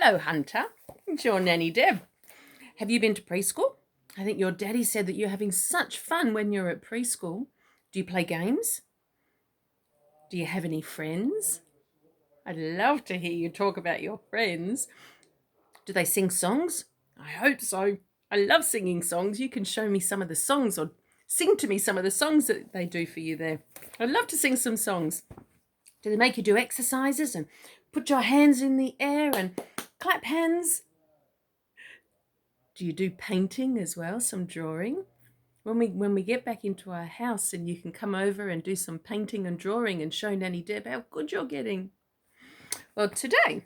Hello, Hunter. It's your Nanny Deb. Have you been to preschool? I think your daddy said that you're having such fun when you're at preschool. Do you play games? Do you have any friends? I'd love to hear you talk about your friends. Do they sing songs? I hope so. I love singing songs. You can show me some of the songs or sing to me some of the songs that they do for you there. I'd love to sing some songs. Do they make you do exercises and put your hands in the air and clap hands? Do you do painting as well, some drawing? When we get back into our house and you can come over and do some painting and drawing and show Nanny Deb how good you're getting. Well, today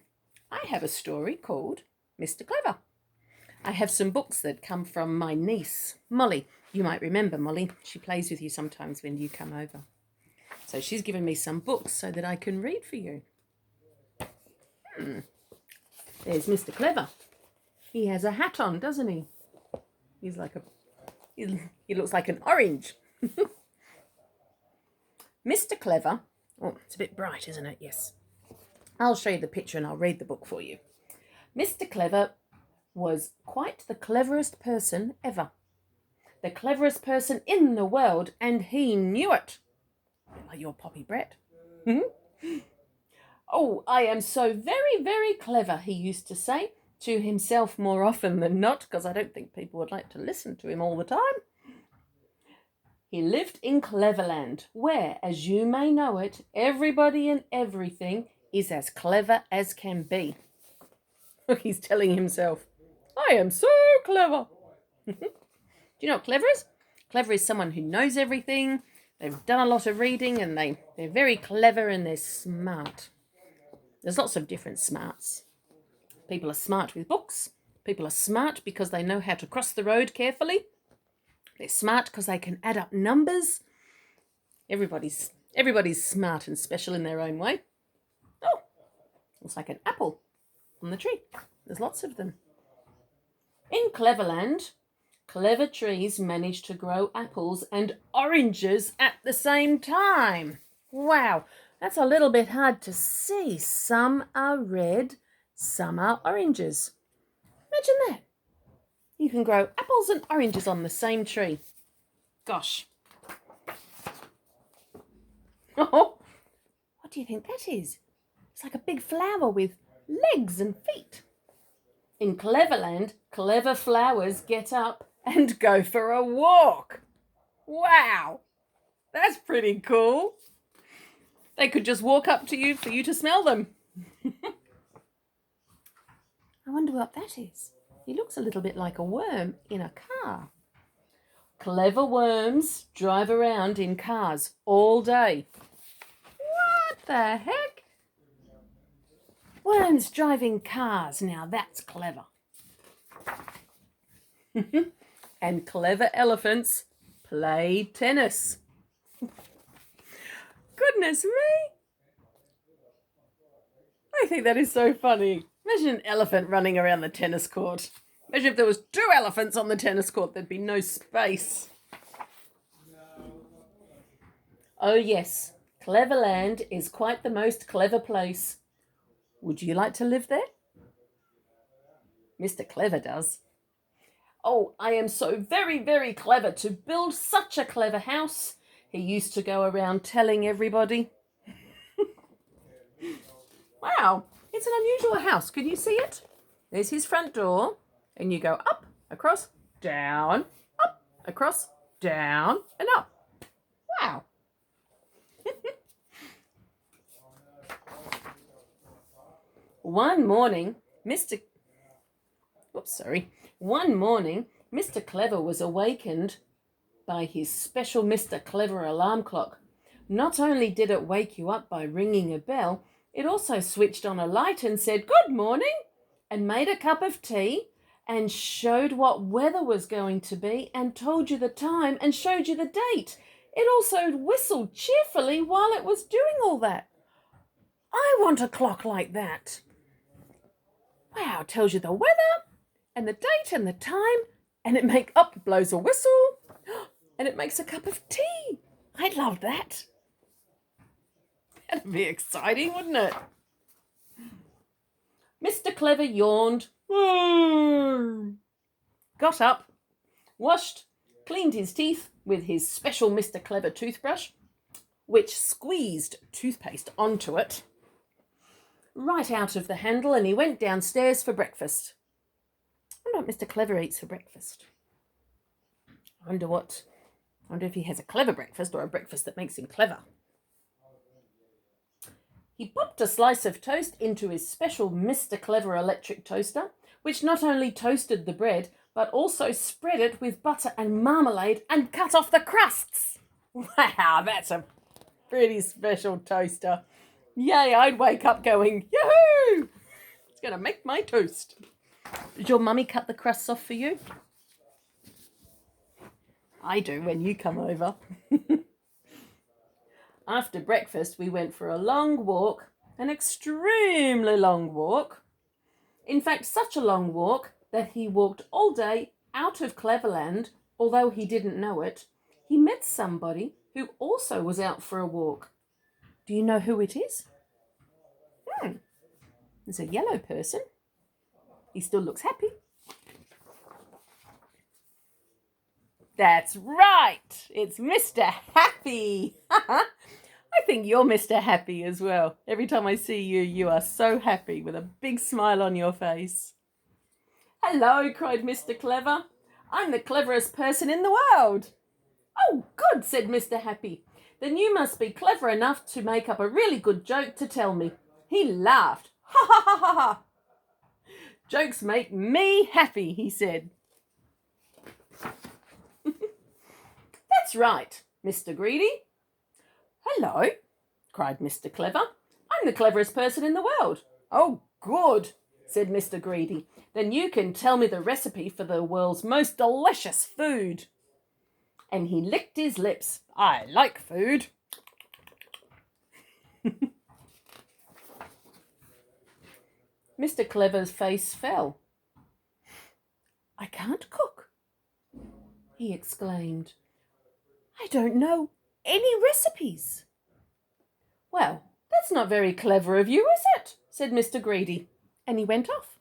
I have a story called Mr. Clever. I have some books that come from my niece, Molly. You might remember Molly. She plays with you sometimes when you come over. So she's given me some books so that I can read for you. There's Mr. Clever. He has a hat on, doesn't he? He looks like an orange. Mr. Clever. Oh, it's a bit bright, isn't it? Yes. I'll show you the picture and I'll read the book for you. Mr. Clever was quite the cleverest person ever. The cleverest person in the world, and he knew it. Like your Poppy Brett. Oh, I am so very, very clever, he used to say to himself more often than not, because I don't think people would like to listen to him all the time. He lived in Cleverland, where, as you may know it, everybody and everything is as clever as can be. He's telling himself, I am so clever. Do you know what clever is? Clever is someone who knows everything. They've done a lot of reading and they're very clever and they're smart. There's lots of different smarts. People are smart with books. People are smart because they know how to cross the road carefully. They're smart because they can add up numbers. Everybody's smart and special in their own way. Oh, looks like an apple on the tree. There's lots of them. In Cleverland, clever trees manage to grow apples and oranges at the same time. Wow, that's a little bit hard to see. Some are red, some are oranges. Imagine that. You can grow apples and oranges on the same tree. Gosh. Oh, what do you think that is? It's like a big flower with legs and feet. In Cleverland, clever flowers get up and go for a walk. Wow, that's pretty cool. They could just walk up to you for you to smell them. I wonder what that is. He looks a little bit like a worm in a car. Clever worms drive around in cars all day. What the heck? Worms driving cars, now that's clever. And clever elephants play tennis. Goodness me! I think that is so funny. Imagine an elephant running around the tennis court. Imagine if there was 2 elephants on the tennis court, there'd be no space. Oh yes, Cleverland is quite the most clever place. Would you like to live there? Mr. Clever does. Oh, I am so very, very clever to build such a clever house. He used to go around telling everybody. Wow, it's an unusual house. Can you see it? There's his front door, and you go up, across, down, up, across, down, and up. Wow. One morning, Mr. Clever was awakened by his special Mr. Clever alarm clock. Not only did it wake you up by ringing a bell, it also switched on a light and said, "Good morning," and made a cup of tea and showed what weather was going to be and told you the time and showed you the date. It also whistled cheerfully while it was doing all that. I want a clock like that. Wow, tells you the weather and the date and the time, and it blows a whistle and it makes a cup of tea. I'd love that. That'd be exciting, wouldn't it? Mr. Clever yawned, got up, washed, cleaned his teeth with his special Mr. Clever toothbrush, which squeezed toothpaste onto it, right out of the handle, and he went downstairs for breakfast. I wonder what Mr. Clever eats for breakfast. I wonder if he has a clever breakfast or a breakfast that makes him clever. He popped a slice of toast into his special Mr. Clever electric toaster, which not only toasted the bread, but also spread it with butter and marmalade and cut off the crusts. Wow, that's a pretty special toaster. Yay, I'd wake up going, yahoo! It's going to make my toast. Did your mummy cut the crusts off for you? I do when you come over. After breakfast, we went for a long walk, an extremely long walk. In fact, such a long walk that he walked all day out of Cleverland, although he didn't know it. He met somebody who also was out for a walk. Do you know who it is? It's a yellow person. He still looks happy. That's right. It's Mr. Happy. I think you're Mr. Happy as well. Every time I see you, you are so happy with a big smile on your face. Hello, cried Mr. Clever. I'm the cleverest person in the world. Oh, good, said Mr. Happy. Then you must be clever enough to make up a really good joke to tell me. He laughed. Ha ha ha ha ha. Jokes make me happy, he said. That's right, Mr. Greedy. Hello, cried Mr. Clever. I'm the cleverest person in the world. Oh, good, said Mr. Greedy. Then you can tell me the recipe for the world's most delicious food. And he licked his lips. I like food. Mr. Clever's face fell. I can't cook, he exclaimed. I don't know any recipes. Well, that's not very clever of you, is it? Said Mr. Greedy, and he went off.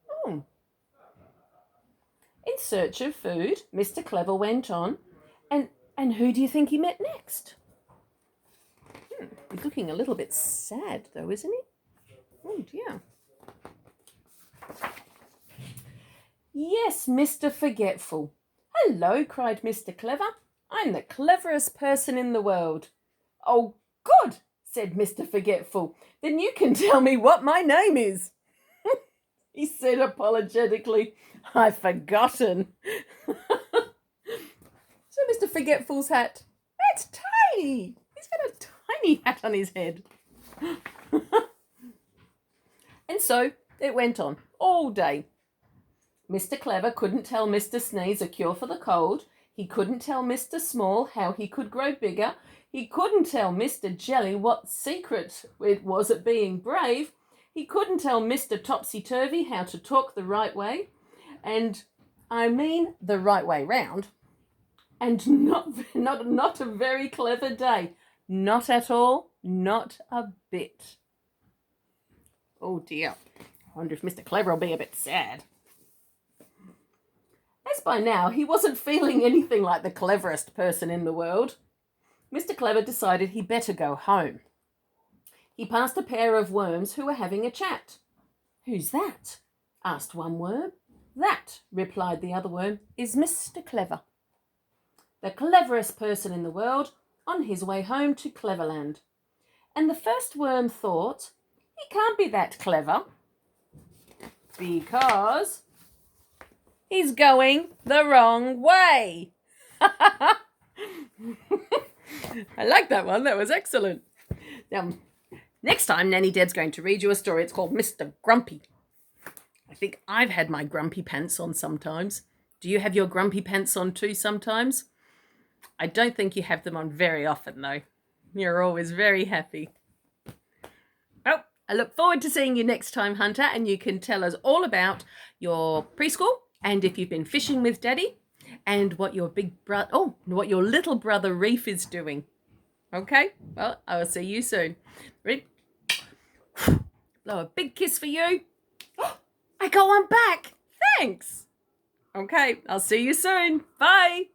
Oh. In search of food, Mr. Clever went on, and who do you think he met next? He's looking a little bit sad, though, isn't he? Oh, dear. Yes, Mr. Forgetful. Hello, cried Mr. Clever. I'm the cleverest person in the world. Oh, good, said Mr. Forgetful. Then you can tell me what my name is. He said apologetically, I've forgotten. So Mr. Forgetful's hat, that's tiny. He's got a tiny hat on his head. And so it went on all day. Mr. Clever couldn't tell Mr. Sneeze a cure for the cold. He couldn't tell Mr. Small how he could grow bigger. He couldn't tell Mr. Jelly what secret it was at being brave. He couldn't tell Mr. Topsy-Turvy how to talk the right way. And I mean the right way round. And not a very clever day. Not at all. Not a bit. Oh dear. I wonder if Mr. Clever will be a bit sad. As by now he wasn't feeling anything like the cleverest person in the world, Mr. Clever decided he better go home. He passed a pair of worms who were having a chat. Who's that? Asked one worm. That, replied the other worm, is Mr. Clever, the cleverest person in the world, on his way home to Cleverland. And the first worm thought, he can't be that clever, because he's going the wrong way. I like that one. That was excellent. Now, next time, Nanny Dad's going to read you a story. It's called Mr. Grumpy. I think I've had my grumpy pants on sometimes. Do you have your grumpy pants on too sometimes? I don't think you have them on very often, though. You're always very happy. Well, I look forward to seeing you next time, Hunter, and you can tell us all about your preschool and if you've been fishing with Daddy and what your what your little brother Reef is doing. Okay? Well, I will see you soon. Ready? Blow a big kiss for you. got one back. Thanks. Okay, I'll see you soon. Bye.